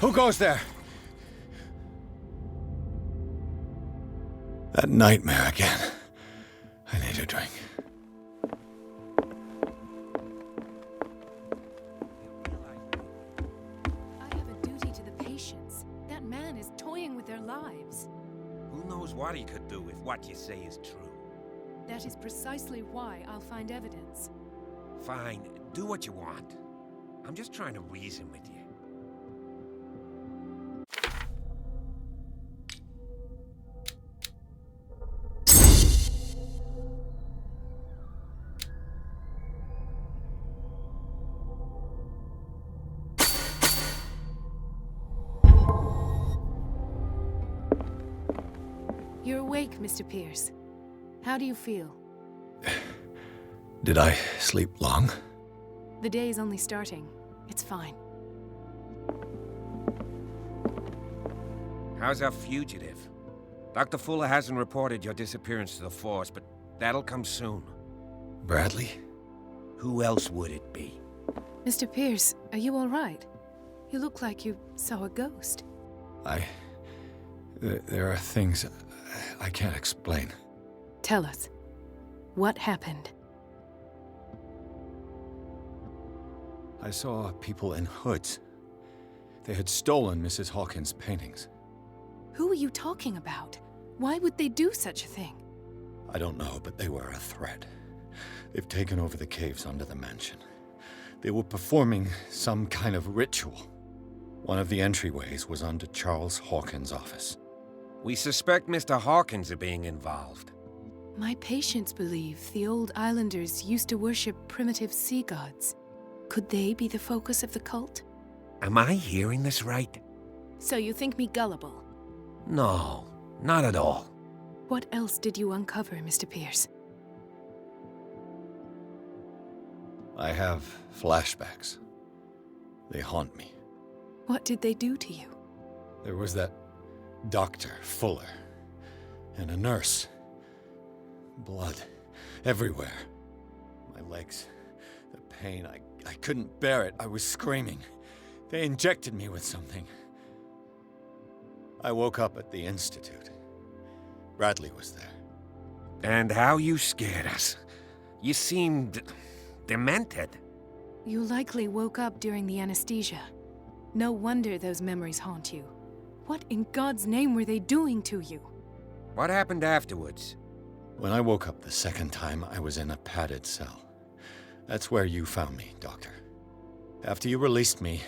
Who goes there? That nightmare again. I need a drink. I have a duty to the patients. That man is toying with their lives. Who knows what he could do if what you say is true? That is precisely why I'll find evidence. Fine, do what you want. I'm just trying to reason with you. You're awake, Mr. Pierce. How do you feel? Did I sleep long? The day is only starting. It's fine. How's our fugitive? Dr. Fuller hasn't reported your disappearance to the force, but that'll come soon. Bradley? Who else would it be? Mr. Pierce, are you all right? You look like you saw a ghost. There are things I can't explain. Tell us. What happened? I saw people in hoods. They had stolen Mrs. Hawkins' paintings. Who are you talking about? Why would they do such a thing? I don't know, but they were a threat. They've taken over the caves under the mansion. They were performing some kind of ritual. One of the entryways was under Charles Hawkins' office. We suspect Mr. Hawkins of being involved. My patients believe the old islanders used to worship primitive sea gods. Could they be the focus of the cult? Am I hearing this right? So you think me gullible? No, not at all. What else did you uncover, Mr. Pierce? I have flashbacks. They haunt me. What did they do to you? There was that Dr. Fuller and a nurse. Blood everywhere. My legs, the pain, I couldn't bear it. I was screaming. They injected me with something. I woke up at the Institute. Bradley was there. And how you scared us. You seemed demented. You likely woke up during the anesthesia. No wonder those memories haunt you. What in God's name were they doing to you? What happened afterwards? When I woke up the second time, I was in a padded cell. That's where you found me, Doctor. After you released me,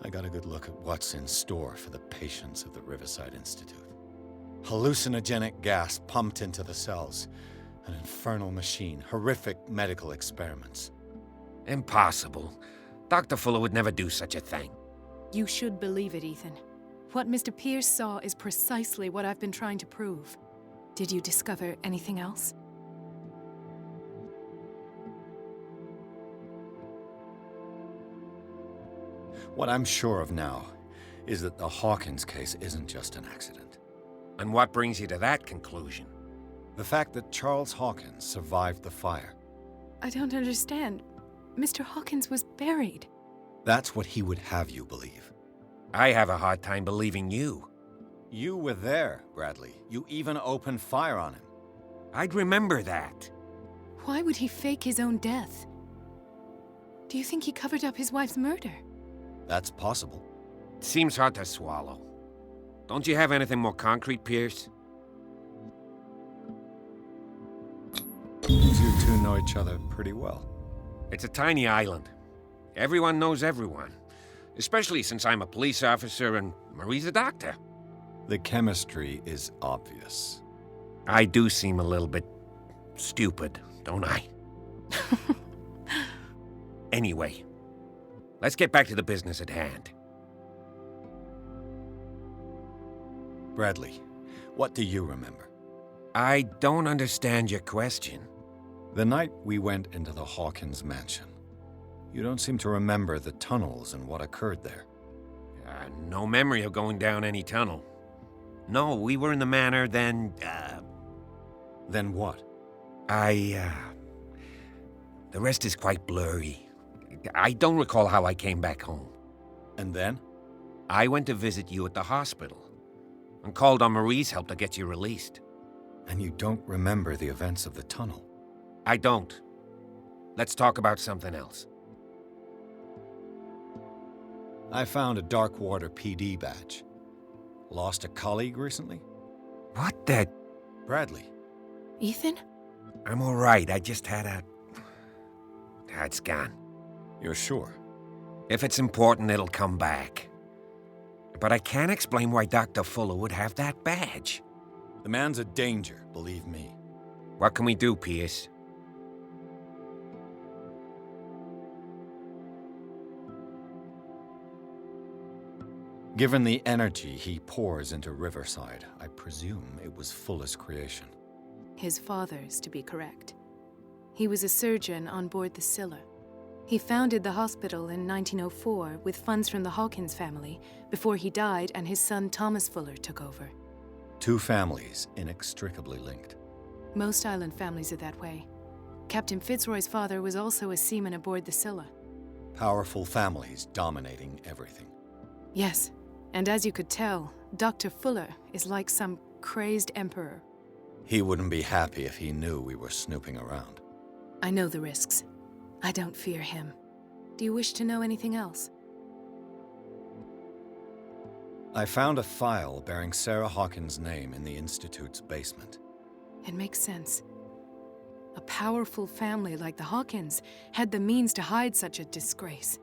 I got a good look at what's in store for the patients of the Riverside Institute. Hallucinogenic gas pumped into the cells. An infernal machine, horrific medical experiments. Impossible. Dr. Fuller would never do such a thing. You should believe it, Ethan. What Mr. Pierce saw is precisely what I've been trying to prove. Did you discover anything else? What I'm sure of now is that the Hawkins case isn't just an accident. And what brings you to that conclusion? The fact that Charles Hawkins survived the fire. I don't understand. Mr. Hawkins was buried. That's what he would have you believe. I have a hard time believing you. You were there, Bradley. You even opened fire on him. I'd remember that. Why would he fake his own death? Do you think he covered up his wife's murder? That's possible. Seems hard to swallow. Don't you have anything more concrete, Pierce? You two know each other pretty well. It's a tiny island. Everyone knows everyone. Especially since I'm a police officer and Marie's a doctor. The chemistry is obvious. I do seem a little bit stupid, don't I? Anyway, let's get back to the business at hand. Bradley, what do you remember? I don't understand your question. The night we went into the Hawkins mansion. You don't seem to remember the tunnels and what occurred there. No memory of going down any tunnel. No, we were in the manor, then, Then what? The rest is quite blurry. I don't recall how I came back home. And then? I went to visit you at the hospital and called on Marie's help to get you released. And you don't remember the events of the tunnel? I don't. Let's talk about something else. I found a Darkwater PD badge. Lost a colleague recently? What the... Bradley. Ethan? I'm all right. I just had a... It's gone. You're sure? If it's important, it'll come back. But I can't explain why Dr. Fuller would have that badge. The man's a danger, believe me. What can we do, Pierce? Given the energy he pours into Riverside, I presume it was Fuller's creation. His father's, to be correct. He was a surgeon on board the Scylla. He founded the hospital in 1904 with funds from the Hawkins family before he died and his son Thomas Fuller took over. Two families inextricably linked. Most island families are that way. Captain Fitzroy's father was also a seaman aboard the Scylla. Powerful families dominating everything. Yes, and as you could tell, Dr. Fuller is like some crazed emperor. He wouldn't be happy if he knew we were snooping around. I know the risks. I don't fear him. Do you wish to know anything else? I found a file bearing Sarah Hawkins' name in the Institute's basement. It makes sense. A powerful family like the Hawkins had the means to hide such a disgrace.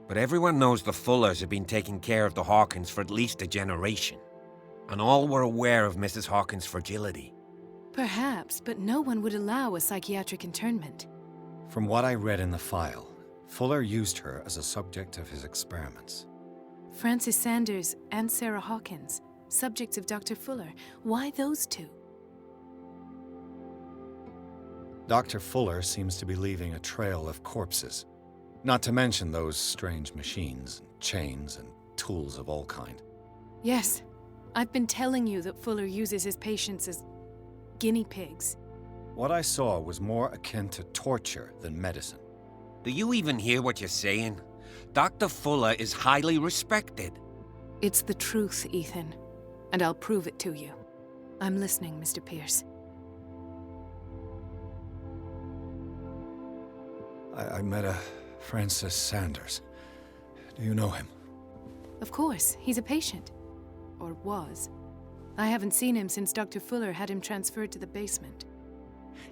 But everyone knows the Fullers have been taking care of the Hawkins for at least a generation. And all were aware of Mrs. Hawkins' fragility. Perhaps, but no one would allow a psychiatric internment. From what I read in the file, Fuller used her as a subject of his experiments. Francis Sanders and Sarah Hawkins, subjects of Dr. Fuller. Why those two? Dr. Fuller seems to be leaving a trail of corpses. Not to mention those strange machines, and chains, and tools of all kind. Yes, I've been telling you that Fuller uses his patients as guinea pigs. What I saw was more akin to torture than medicine. Do you even hear what you're saying? Dr. Fuller is highly respected. It's the truth, Ethan, and I'll prove it to you. I'm listening, Mr. Pierce. I met a Francis Sanders. Do you know him? Of course, he's a patient. Or was. I haven't seen him since Dr. Fuller had him transferred to the basement.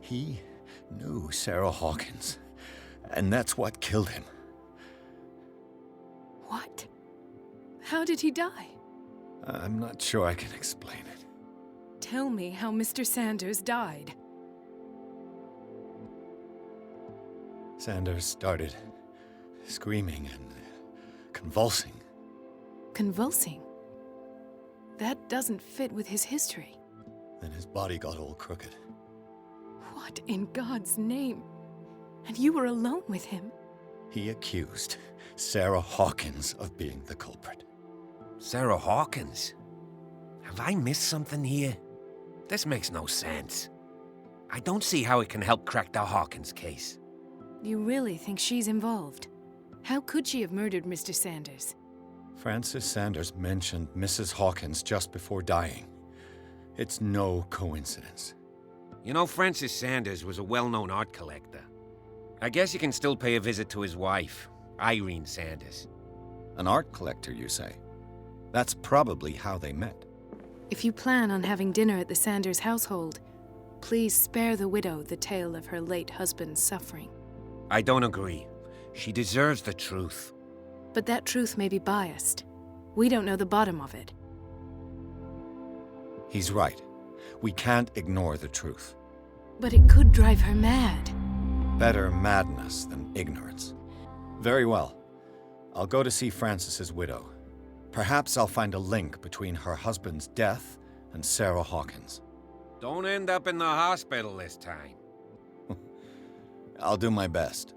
He knew Sarah Hawkins, and that's what killed him. What? How did he die? I'm not sure I can explain it. Tell me how Mr. Sanders died. Sanders started screaming and convulsing. Convulsing? That doesn't fit with his history. Then his body got all crooked. What in God's name? And you were alone with him? He accused Sarah Hawkins of being the culprit. Sarah Hawkins? Have I missed something here? This makes no sense. I don't see how it can help crack the Hawkins case. You really think she's involved? How could she have murdered Mr. Sanders? Francis Sanders mentioned Mrs. Hawkins just before dying. It's no coincidence. You know, Francis Sanders was a well-known art collector. I guess you can still pay a visit to his wife, Irene Sanders. An art collector, you say? That's probably how they met. If you plan on having dinner at the Sanders household, please spare the widow the tale of her late husband's suffering. I don't agree. She deserves the truth. But that truth may be biased. We don't know the bottom of it. He's right. We can't ignore the truth. But it could drive her mad. Better madness than ignorance. Very well. I'll go to see Francis's widow. Perhaps I'll find a link between her husband's death and Sarah Hawkins. Don't end up in the hospital this time. I'll do my best.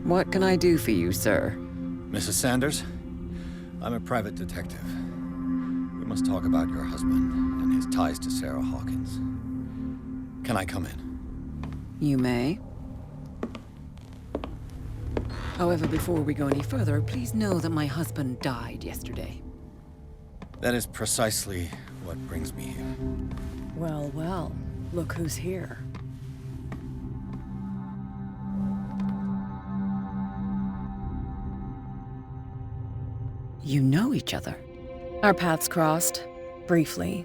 What can I do for you, sir? Mrs. Sanders, I'm a private detective. We must talk about your husband and his ties to Sarah Hawkins. Can I come in? You may. However, before we go any further, please know that my husband died yesterday. That is precisely what brings me here. Well, well, look who's here. You know each other. Our paths crossed, briefly.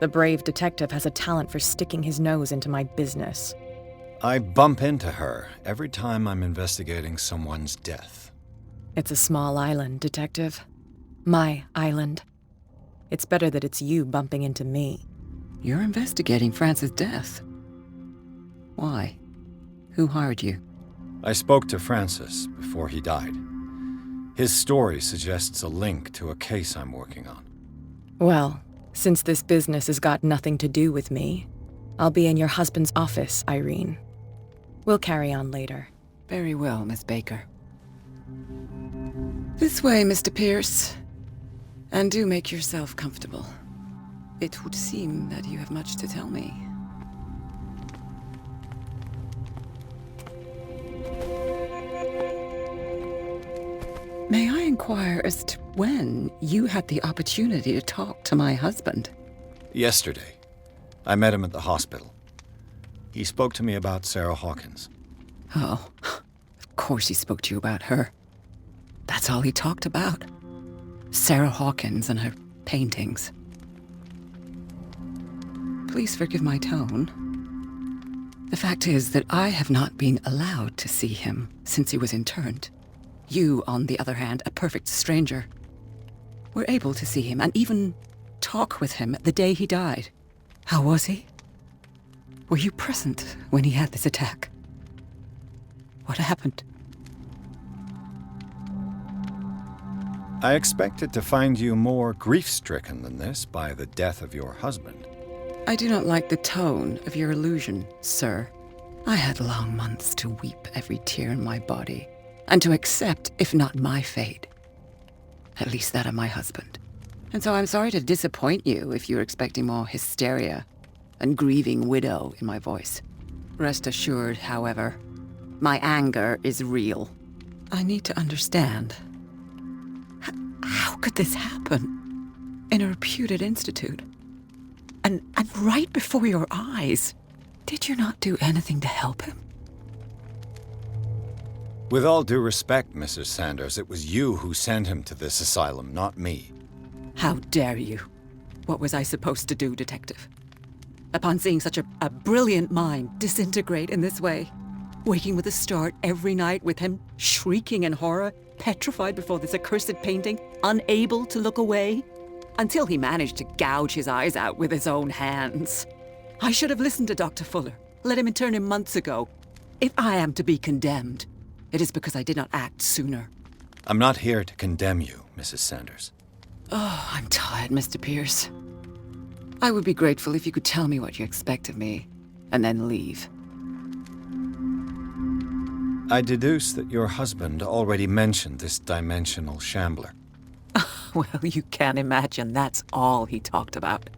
The brave detective has a talent for sticking his nose into my business. I bump into her every time I'm investigating someone's death. It's a small island, Detective. My island. It's better that it's you bumping into me. You're investigating Francis' death. Why? Who hired you? I spoke to Francis before he died. His story suggests a link to a case I'm working on. Well, since this business has got nothing to do with me, I'll be in your husband's office, Irene. We'll carry on later. Very well, Miss Baker. This way, Mr. Pierce. And do make yourself comfortable. It would seem that you have much to tell me. May I inquire as to when you had the opportunity to talk to my husband? Yesterday, I met him at the hospital. He spoke to me about Sarah Hawkins. Oh, of course he spoke to you about her. That's all he talked about. Sarah Hawkins and her paintings. Please forgive my tone. The fact is that I have not been allowed to see him since he was interned. You, on the other hand, a perfect stranger, were able to see him and even talk with him the day he died. How was he? Were you present when he had this attack? What happened? I expected to find you more grief-stricken than this by the death of your husband. I do not like the tone of your allusion, sir. I had long months to weep every tear in my body, and to accept, if not my fate, at least that of my husband. And so I'm sorry to disappoint you if you're expecting more hysteria and grieving widow in my voice. Rest assured, however, my anger is real. I need to understand. How could this happen? In a reputed institute? And right before your eyes? Did you not do anything to help him? With all due respect, Mrs. Sanders, it was you who sent him to this asylum, not me. How dare you? What was I supposed to do, Detective? Upon seeing such a brilliant mind disintegrate in this way, waking with a start every night with him shrieking in horror, petrified before this accursed painting, unable to look away, until he managed to gouge his eyes out with his own hands. I should have listened to Dr. Fuller, let him intern him months ago. If I am to be condemned, it is because I did not act sooner. I'm not here to condemn you, Mrs. Sanders. Oh, I'm tired, Mr. Pierce. I would be grateful if you could tell me what you expect of me, and then leave. I deduce that your husband already mentioned this dimensional shambler. Well, you can imagine that's all he talked about.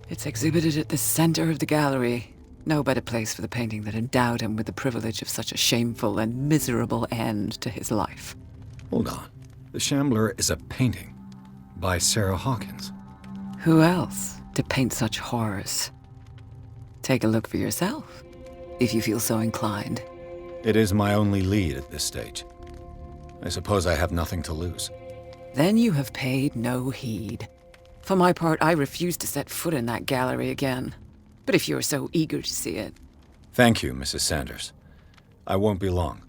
It's exhibited at the center of the gallery. No better place for the painting that endowed him with the privilege of such a shameful and miserable end to his life. Hold on. The shambler is a painting by Sarah Hawkins. Who else to paint such horrors? Take a look for yourself, if you feel so inclined. It is my only lead at this stage. I suppose I have nothing to lose. Then you have paid no heed. For my part, I refuse to set foot in that gallery again. But if you're so eager to see it... Thank you, Mrs. Sanders. I won't be long.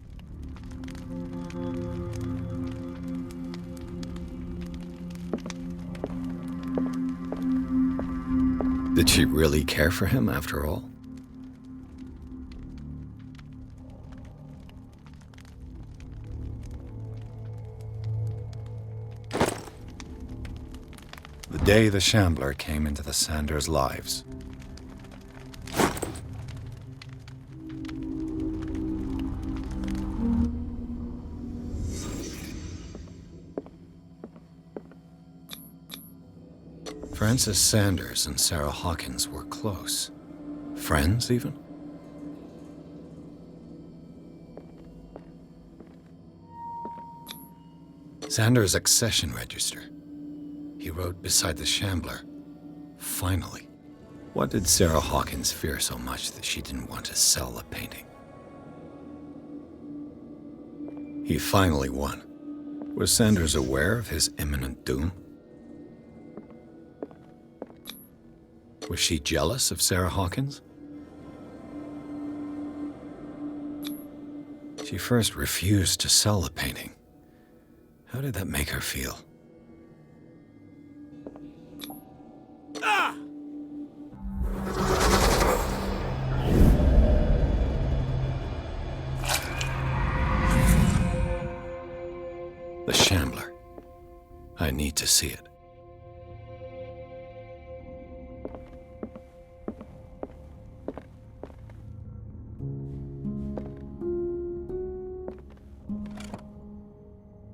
Did she really care for him after all? The day the Shambler came into the Sanders' lives. Francis Sanders and Sarah Hawkins were close. Friends, even? Sanders' accession register. He wrote beside the Shambler, "Finally." What did Sarah Hawkins fear so much that she didn't want to sell the painting? He finally won. Was Sanders aware of his imminent doom? Was she jealous of Sarah Hawkins? She first refused to sell the painting. How did that make her feel? The Shambler. I need to see it.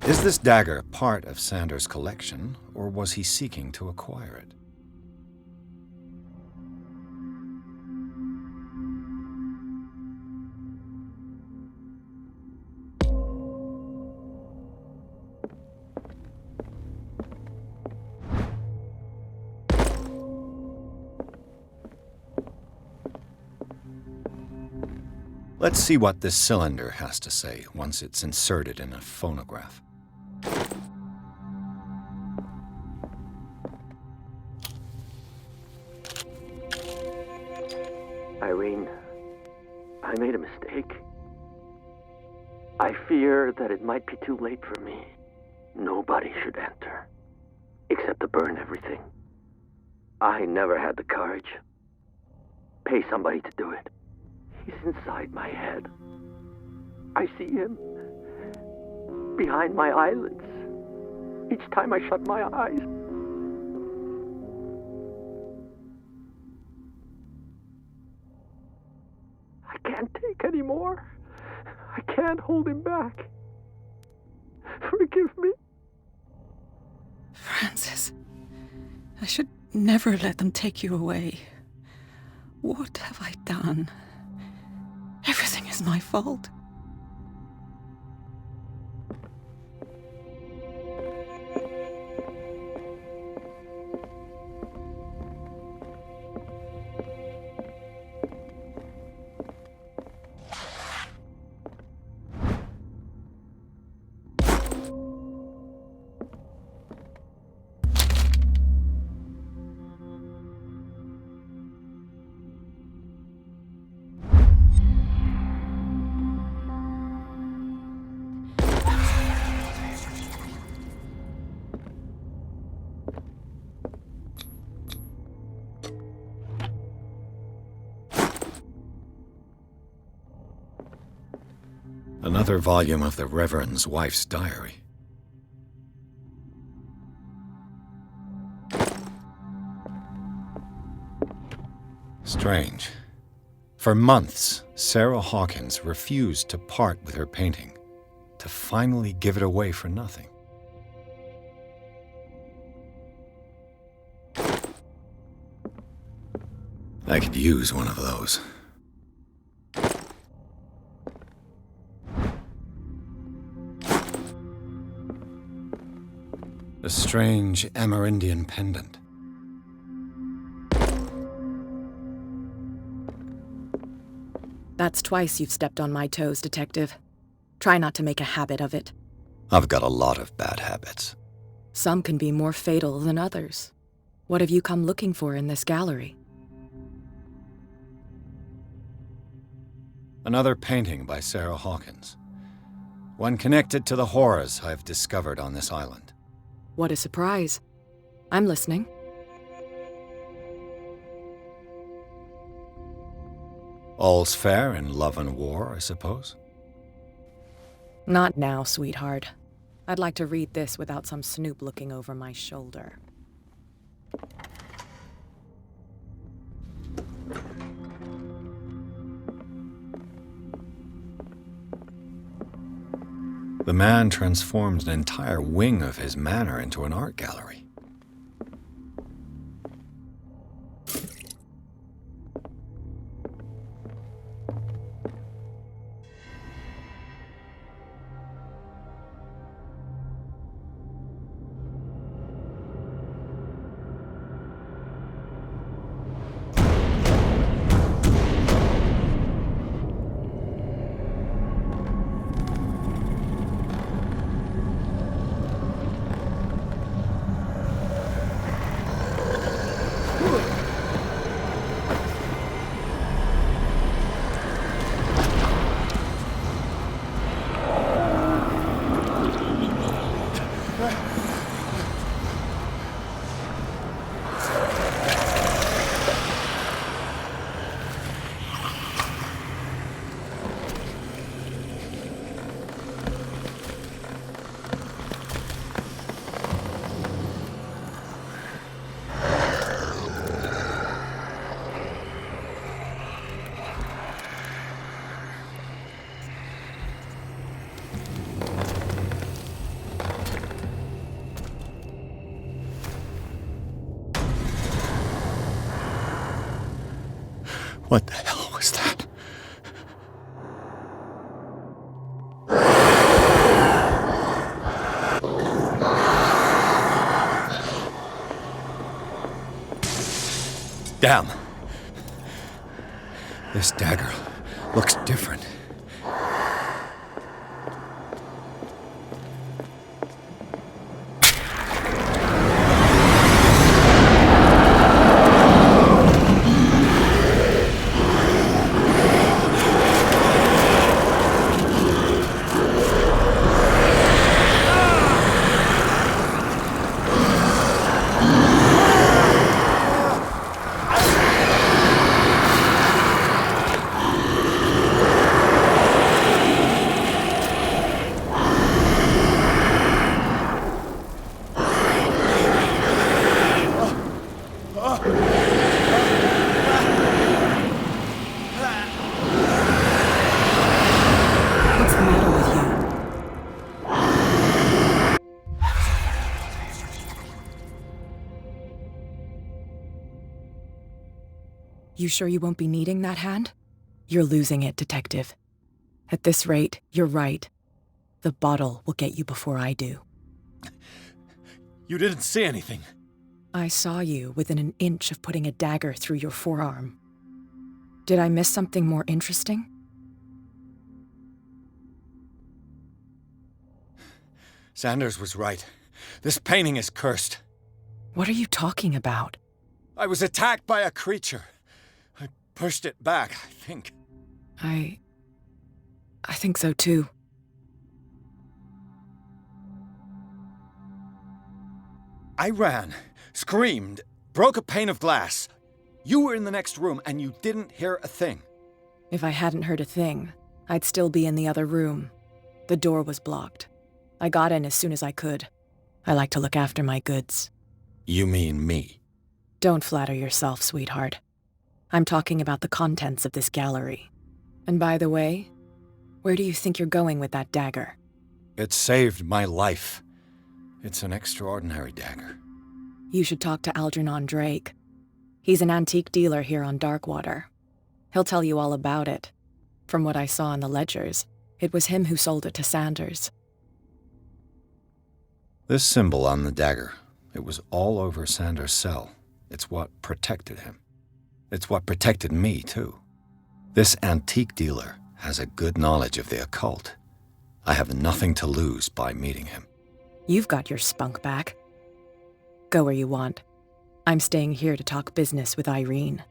Is this dagger part of Sanders' collection, or was he seeking to acquire it? Let's see what this cylinder has to say once it's inserted in a phonograph. Irene, I made a mistake. I fear that it might be too late for me. Nobody should enter, except to burn everything. I never had the courage. Pay somebody to do it. He's inside my head. I see him behind my eyelids each time I shut my eyes. I can't take any more. I can't hold him back. Forgive me. Francis, I should never let them take you away. What have I done? Everything is my fault. Another volume of the Reverend's wife's diary. Strange. For months, Sarah Hawkins refused to part with her painting, to finally give it away for nothing. I could use one of those. A strange Amerindian pendant. That's twice you've stepped on my toes, Detective. Try not to make a habit of it. I've got a lot of bad habits. Some can be more fatal than others. What have you come looking for in this gallery? Another painting by Sarah Hawkins. One connected to the horrors I've discovered on this island. What a surprise. I'm listening. All's fair in love and war, I suppose? Not now, sweetheart. I'd like to read this without some snoop looking over my shoulder. The man transformed an entire wing of his manor into an art gallery. What the hell was that? Damn. This dagger looks different. What's the matter with you? You sure you won't be needing that hand? You're losing it, Detective. At this rate, you're right. The bottle will get you before I do. You didn't see anything. I saw you within an inch of putting a dagger through your forearm. Did I miss something more interesting? Sanders was right. This painting is cursed. What are you talking about? I was attacked by a creature. I pushed it back, I think. I think so too. I ran, screamed, broke a pane of glass. You were in the next room and you didn't hear a thing. If I hadn't heard a thing, I'd still be in the other room. The door was blocked. I got in as soon as I could. I like to look after my goods. You mean me? Don't flatter yourself, sweetheart. I'm talking about the contents of this gallery. And by the way, where do you think you're going with that dagger? It saved my life. It's an extraordinary dagger. You should talk to Algernon Drake. He's an antique dealer here on Darkwater. He'll tell you all about it. From what I saw in the ledgers, it was him who sold it to Sanders. This symbol on the dagger, it was all over Sanders' cell. It's what protected him. It's what protected me, too. This antique dealer has a good knowledge of the occult. I have nothing to lose by meeting him. You've got your spunk back. Go where you want. I'm staying here to talk business with Irene.